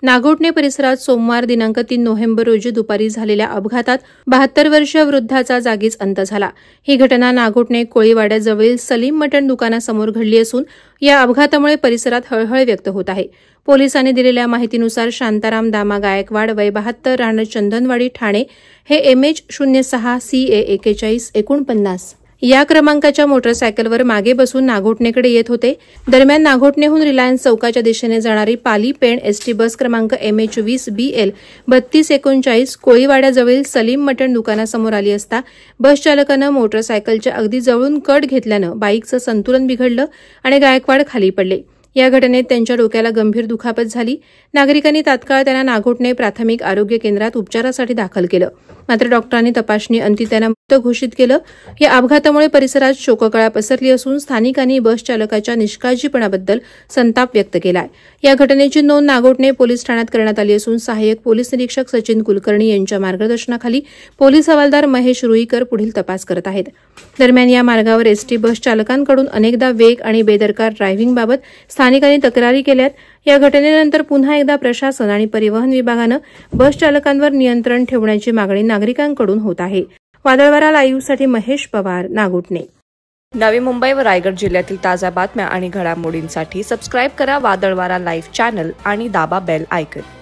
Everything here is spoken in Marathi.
नागोठणे परिसरात सोमवार दिनांक 3 नोव्हेंबर रोजी दुपारी झालेल्या अपघातात 72 वर्षीय वृद्धाचा जागीच अंत झाला। ही घटना नागोठणे कोळीवाड्याजवळील सलीम मटण दुकानासमोर घडली असून या अपघातामुळे परिसरात हळहळ व्यक्त होत आहे। पोलिसांनी दिलेल्या माहितीनुसार शांताराम दामा गायकवाड वय 72 राहणार चंदनवाडी ठाणे हे MH06 CA 4149 या क्रमांकाच्या मोटरसायकलवर मागे बसून नागोठणेकडे येत होते। दरम्यान नागोठणेहून रिलायन्स चौकाच्या दिशेने जाणारी पाली पेण एसटी बस क्रमांक MH20 BL 3239 कोळीवाड्याजवळील सलीम मटण दुकानासमोर आली असता बस चालकानं मोटरसायकलच्या अगदी जवळून कट घेतल्यानं बाईकचं संतुलन बिघडलं आणि गायकवाड खाली पडले। या घटनेत त्यांच्या डोक्याला गंभीर दुखापत झाली। नागरिकांनी तात्काळ त्यांना नागोठणे प्राथमिक आरोग्य केंद्रात उपचारासाठी दाखल केलं, मात्र डॉक्टरांनी तपासणी अंती त्यांना मृत घोषित केलं। या अपघातामुळे परिसरात शोककळा पसरली असून स्थानिकांनी बस चालकाच्या निष्काळजीपणाबद्दल संताप व्यक्त केलाय। या घटनेची नोंद नागोठणे पोलीस ठाण्यात करण्यात आली असून सहाय्यक पोलीस निरीक्षक सचिन कुलकर्णी यांच्या मार्गदर्शनाखाली पोलीस हवालदार महेश रुईकर पुढील तपास करत आहेत। दरम्यान या मार्गावर एसटी बस चालकांकडून अनेकदा वेग आणि बेदरकार ड्रायव्हिंगबाबत स्थानिकांनी तक्रारी केल्यात। या घटनेनंतर पुन्हा एकदा प्रशासन आणि परिवहन विभागानं बस चालकांवर नियंत्रण ठेवण्याची मागणी नागरिकांकडून होत आहे। वादळवारा लाईव्हसाठी महेश पवार, नागोठणे। नवी मुंबई व रायगड जिल्ह्यातील ताज्या बातम्या आणि घडामोडींसाठी सबस्क्राईब करा वादळवारा लाईव्ह चॅनल आणि दाबा बेल आयकॉन।